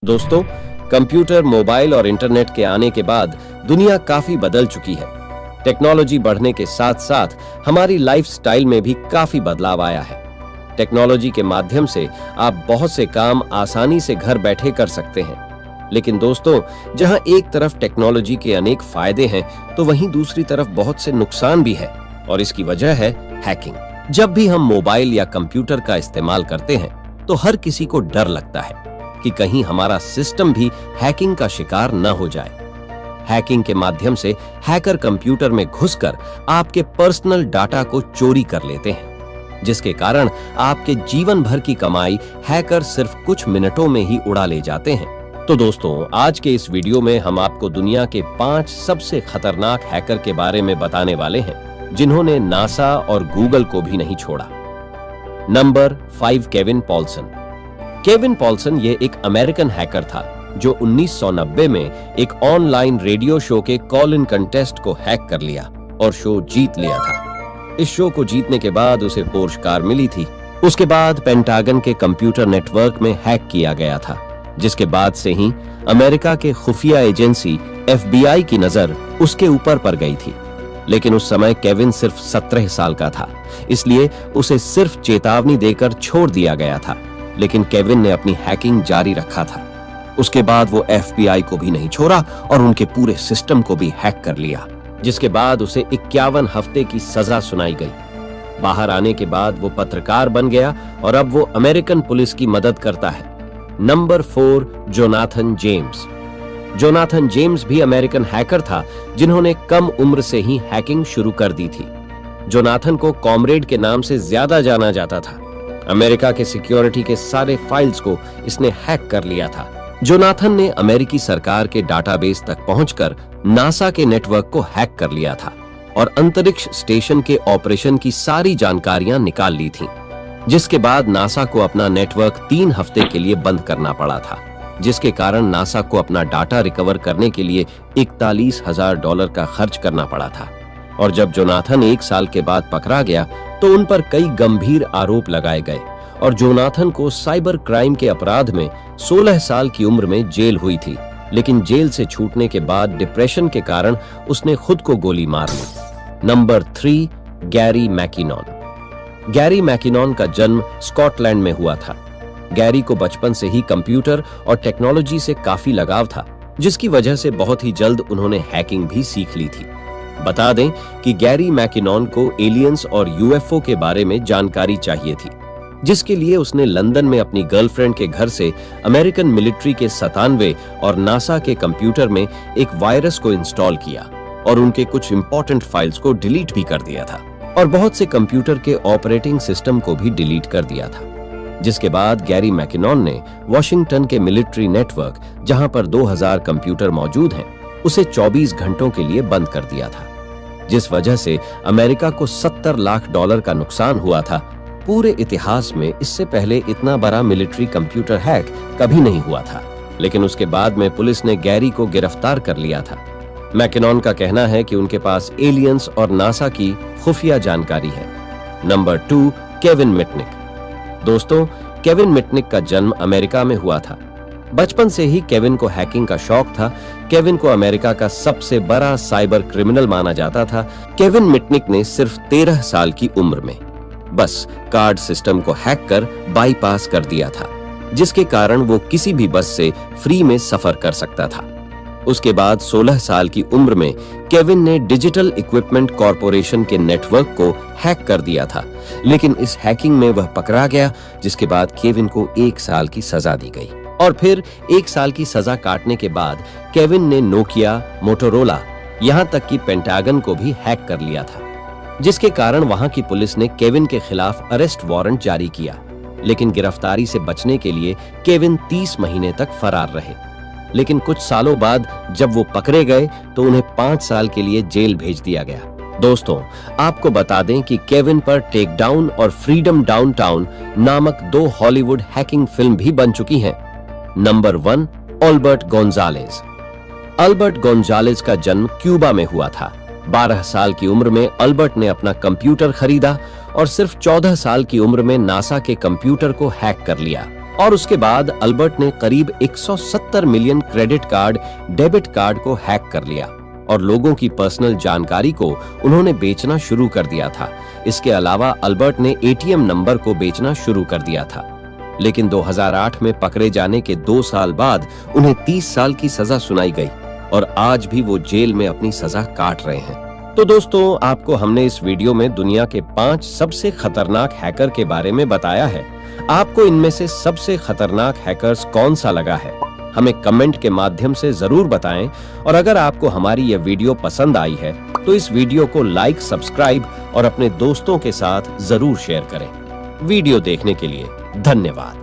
दोस्तों, computer, mobile और internet के आने के बाद दुनिया काफी बदल चुकी है। टेक्नोलॉजी बढ़ने के साथ साथ हमारी लाइफस्टाइल में भी काफी बदलाव आया है। टेक्नोलॉजी के माध्यम से आप बहुत से काम आसानी से घर बैठे कर सकते हैं। लेकिन दोस्तों, जहां एक तरफ टेक्नोलॉजी के अनेक फायदे हैं, तो वहीं दूसरी तरफ बहुत से नुकसान भी है, और इसकी वजह है हैकिंग। जब भी हम मोबाइल या कंप्यूटर का इस्तेमाल करते हैं, तो हर किसी को डर लगता है कि कहीं हमारा सिस्टम भी हैकिंग का शिकार न हो जाए। हैकिंग के माध्यम से हैकर कंप्यूटर में घुसकर आपके पर्सनल डाटा को चोरी कर लेते हैं, जिसके कारण आपके जीवन भर की कमाई हैकर सिर्फ कुछ मिनटों में ही उड़ा ले जाते हैं। तो दोस्तों, आज के इस वीडियो में हम आपको दुनिया के 5 सबसे खतरनाक हैकर के बारे में बताने वाले हैं, जिन्होंने नासा और गूगल को भी नहीं छोड़ा। Number 5, Kevin Poulsen. Kevin Poulsen ये एक अमेरिकन हैकर था जो 1990 में एक ऑनलाइन रेडियो शो के कॉल इन कंटेस्ट को हैक कर लिया और शो जीत लिया था। इस शो को जीतने के बाद उसे पोर्श कार मिली थी। उसके बाद पेंटागन के कंप्यूटर नेटवर्क में हैक किया गया था, जिसके बाद से ही अमेरिका के खुफिया एजेंसी FBI की नजर उसके ऊपर पड़ गई थी। लेकिन उस समय केविन सिर्फ 17 साल का था, इसलिए उसे सिर्फ चेतावनी देकर छोड़ दिया गया था। लेकिन केविन ने अपनी हैकिंग जारी रखा था। उसके बाद वो FBI को भी नहीं छोड़ा और उनके पूरे सिस्टम को भी हैक कर लिया, जिसके बाद उसे 51 हफ्ते की सजा सुनाई गई। बाहर आने के बाद वो पत्रकार बन गया और अब वो अमेरिकन पुलिस की मदद करता है। Number 4, Jonathan James. Jonathan James भी अमेरिकन हैकर था, जिन्होंने कम उम्र से ही हैकिंग शुरू कर दी थी। जोनाथन को कॉमरेड के नाम से ज्यादा जाना जाता था। अमेरिका के सिक्योरिटी के सारे फाइल्स को इसने हैक कर लिया था। जोनाथन ने अमेरिकी सरकार के डाटाबेस तक पहुंचकर नासा के नेटवर्क को हैक कर लिया था और अंतरिक्ष स्टेशन के ऑपरेशन की सारी जानकारियां निकाल ली थीं, जिसके बाद नासा को अपना नेटवर्क 3 हफ्ते के लिए बंद करना पड़ा था, जिसके कारण नासा को अपना डाटा रिकवर करने के लिए $41,000 का खर्च करना पड़ा था। और जब जोनाथन 1 साल के बाद पकड़ा गया, तो उन पर कई गंभीर आरोप लगाए गए और जोनाथन को साइबर क्राइम के अपराध में 16 साल की उम्र में जेल हुई थी। लेकिन जेल से छूटने के बाद डिप्रेशन के कारण उसने खुद को गोली मार ली। Number 3, Gary McKinnon. Gary McKinnon का जन्म स्कॉटलैंड में हुआ था। गैरी को बचपन से ही कंप्यूटर और टेक्नोलॉजी से काफी लगाव था, जिसकी वजह से बहुत ही जल्द उन्होंने हैकिंग भी सीख ली थी। बता दें कि गैरी मैकिनॉन को एलियंस और UFO के बारे में जानकारी चाहिए थी, जिसके लिए उसने लंदन में अपनी गर्लफ्रेंड के घर से अमेरिकन मिलिट्री के 97 और नासा के कंप्यूटर में एक वायरस को इंस्टॉल किया और उनके कुछ इंपॉर्टेंट फाइल्स को डिलीट भी कर दिया था और बहुत से कंप्यूटर के ऑपरेटिंग सिस्टम को भी डिलीट कर दिया था। जिसके बाद गैरी मैकिनॉन ने वॉशिंगटन के मिलिट्री नेटवर्क, जहां पर 2000 कंप्यूटर मौजूद हैं, उसे 24 घंटों के लिए बंद कर दिया था, जिस वजह से अमेरिका को $70 लाख का नुकसान हुआ था। पूरे इतिहास में इससे पहले इतना बड़ा मिलिट्री कंप्यूटर हैक कभी नहीं हुआ था। लेकिन उसके बाद में पुलिस ने गैरी को गिरफ्तार कर लिया था। मैकिनॉन का कहना है कि उनके पास एलियंस और नासा की खुफिया जानकारी है। Number 2, Kevin Mitnick. दोस्तों, केविन मिटनिक का जन्म अमेरिका में हुआ था। बचपन से ही केविन को हैकिंग का शौक था। केविन को अमेरिका का सबसे बड़ा साइबर क्रिमिनल माना जाता था। केविन मिटनिक ने सिर्फ 13 साल की उम्र में बस कार्ड सिस्टम को हैक कर बाईपास कर दिया था, जिसके कारण वो किसी भी बस से फ्री में सफर कर सकता था। उसके बाद 16 साल की उम्र में केविन ने डिजिटल इक्विपमेंट कॉरपोरेशन के नेटवर्क को हैक कर दिया था। लेकिन इस हैकिंग में वह पकड़ा गया, जिसके बाद केविन को 1 साल की सजा दी गई। और फिर 1 साल की सजा काटने के बाद केविन ने नोकिया, मोटोरोला, यहां तक कि पेंटागन को भी हैक कर लिया था, जिसके कारण वहां की पुलिस ने केविन के खिलाफ अरेस्ट वारंट जारी किया। लेकिन गिरफ्तारी से बचने के लिए केविन 30 महीने तक फरार रहे। लेकिन कुछ सालों बाद जब वो पकड़े गए, तो उन्हें 5 साल के लिए जेल भेज दिया गया। दोस्तों, आपको बता दें कि केविन पर टेक डाउन और फ्रीडम डाउनटाउन नामक 2 हॉलीवुड हैकिंग फिल्म भी बन चुकी हैं। Number 1, Albert Gonzalez. Albert Gonzalez का जन्म क्यूबा में हुआ था। 12 साल की उम्र में अल्बर्ट ने अपना कंप्यूटर खरीदा और सिर्फ 14 साल की उम्र में नासा के कंप्यूटर को हैक कर लिया। और उसके बाद अल्बर्ट ने करीब 170 million credit card, debit card को हैक कर लिया और लोगों की पर्सनल जानकारी को उन्होंने बेचना शुरू कर दिया था। इसके अलावा अल्बर्ट ने एटीएम नंबर को बेचना शुरू कर दिया था। लेकिन 2008 में पकड़े जाने के 2 साल बाद उन्हें 30 साल की सजा सुनाई गई और आज भी वो जेल में अपनी सजा काट रहे हैं। तो दोस्तों, आपको हमने इस वीडियो में दुनिया के 5 सबसे खतरनाक हैकर के बारे में बताया है। आपको इनमें से सबसे खतरनाक हैकर्स कौन सा लगा है? हमें कमेंट के माध्यम से जरूर बताएं और अगर आपको हमारी यह वीडियो पसंद आई है तो इस वीडियो को लाइक, सब्सक्राइब और अपने दोस्तों के साथ जरूर शेयर करें। वीडियो देखने के लिए धन्यवाद।